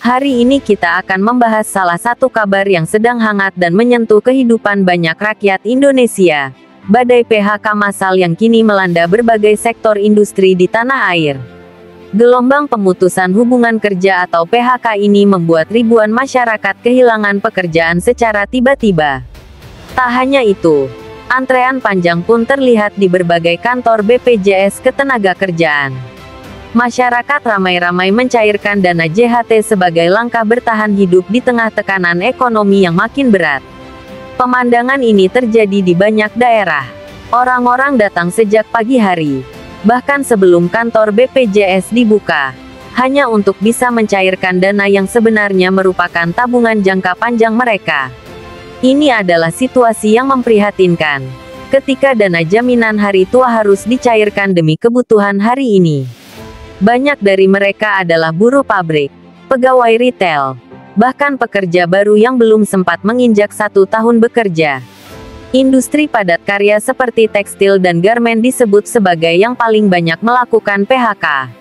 Hari ini kita akan membahas salah satu kabar yang sedang hangat dan menyentuh kehidupan banyak rakyat Indonesia. Badai PHK massal yang kini melanda berbagai sektor industri di tanah air. Gelombang pemutusan hubungan kerja atau PHK ini membuat ribuan masyarakat kehilangan pekerjaan secara tiba-tiba. Tak hanya itu, antrean panjang pun terlihat di berbagai kantor BPJS Ketenagakerjaan. Masyarakat ramai-ramai mencairkan dana JHT sebagai langkah bertahan hidup di tengah tekanan ekonomi yang makin berat. Pemandangan ini terjadi di banyak daerah. Orang-orang datang sejak pagi hari, bahkan sebelum kantor BPJS dibuka, hanya untuk bisa mencairkan dana yang sebenarnya merupakan tabungan jangka panjang mereka. Ini adalah situasi yang memprihatinkan, ketika dana jaminan hari tua harus dicairkan demi kebutuhan hari ini. Banyak dari mereka adalah buruh pabrik, pegawai retail, bahkan pekerja baru yang belum sempat menginjak 1 tahun bekerja. Industri padat karya seperti tekstil dan garmen disebut sebagai yang paling banyak melakukan PHK.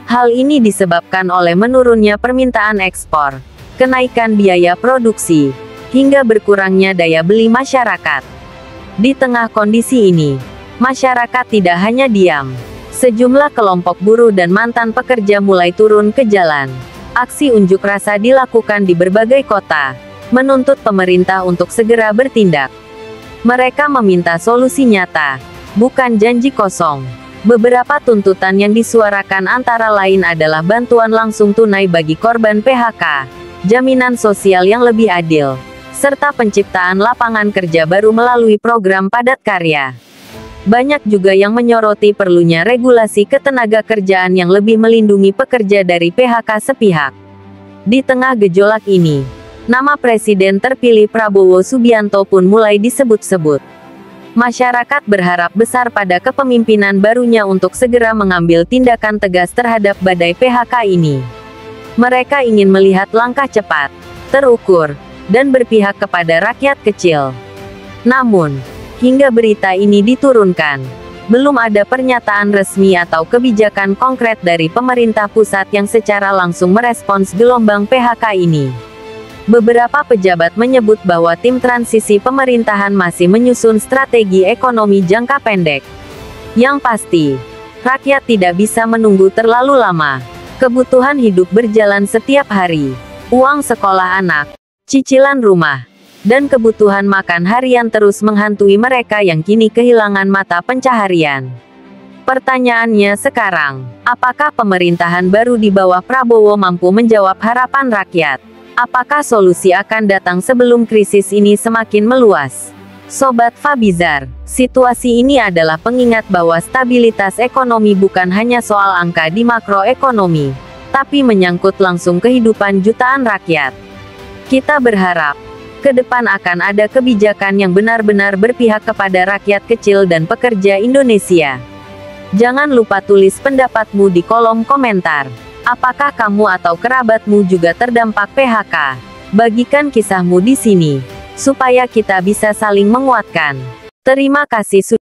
Hal ini disebabkan oleh menurunnya permintaan ekspor, kenaikan biaya produksi, hingga berkurangnya daya beli masyarakat. Di tengah kondisi ini, masyarakat tidak hanya diam. Sejumlah kelompok buruh dan mantan pekerja mulai turun ke jalan. Aksi unjuk rasa dilakukan di berbagai kota, menuntut pemerintah untuk segera bertindak. Mereka meminta solusi nyata, bukan janji kosong. Beberapa tuntutan yang disuarakan antara lain adalah bantuan langsung tunai bagi korban PHK, jaminan sosial yang lebih adil, serta penciptaan lapangan kerja baru melalui program padat karya. Banyak juga yang menyoroti perlunya regulasi ketenagakerjaan yang lebih melindungi pekerja dari PHK sepihak. Di tengah gejolak ini, nama Presiden terpilih Prabowo Subianto pun mulai disebut-sebut. Masyarakat berharap besar pada kepemimpinan barunya untuk segera mengambil tindakan tegas terhadap badai PHK ini. Mereka ingin melihat langkah cepat, terukur, dan berpihak kepada rakyat kecil. Namun, hingga berita ini diturunkan, belum ada pernyataan resmi atau kebijakan konkret dari pemerintah pusat yang secara langsung merespons gelombang PHK ini. Beberapa pejabat menyebut bahwa tim transisi pemerintahan masih menyusun strategi ekonomi jangka pendek. Yang pasti, rakyat tidak bisa menunggu terlalu lama. Kebutuhan hidup berjalan setiap hari. Uang sekolah anak, cicilan rumah, dan kebutuhan makan harian terus menghantui mereka yang kini kehilangan mata pencaharian. Pertanyaannya sekarang, apakah pemerintahan baru di bawah Prabowo mampu menjawab harapan rakyat? Apakah solusi akan datang sebelum krisis ini semakin meluas? Sobat Fabizar, situasi ini adalah pengingat bahwa stabilitas ekonomi bukan hanya soal angka di makroekonomi, tapi menyangkut langsung kehidupan jutaan rakyat. Kita berharap ke depan akan ada kebijakan yang benar-benar berpihak kepada rakyat kecil dan pekerja Indonesia. Jangan lupa tulis pendapatmu di kolom komentar. Apakah kamu atau kerabatmu juga terdampak PHK? Bagikan kisahmu di sini, supaya kita bisa saling menguatkan. Terima kasih sudah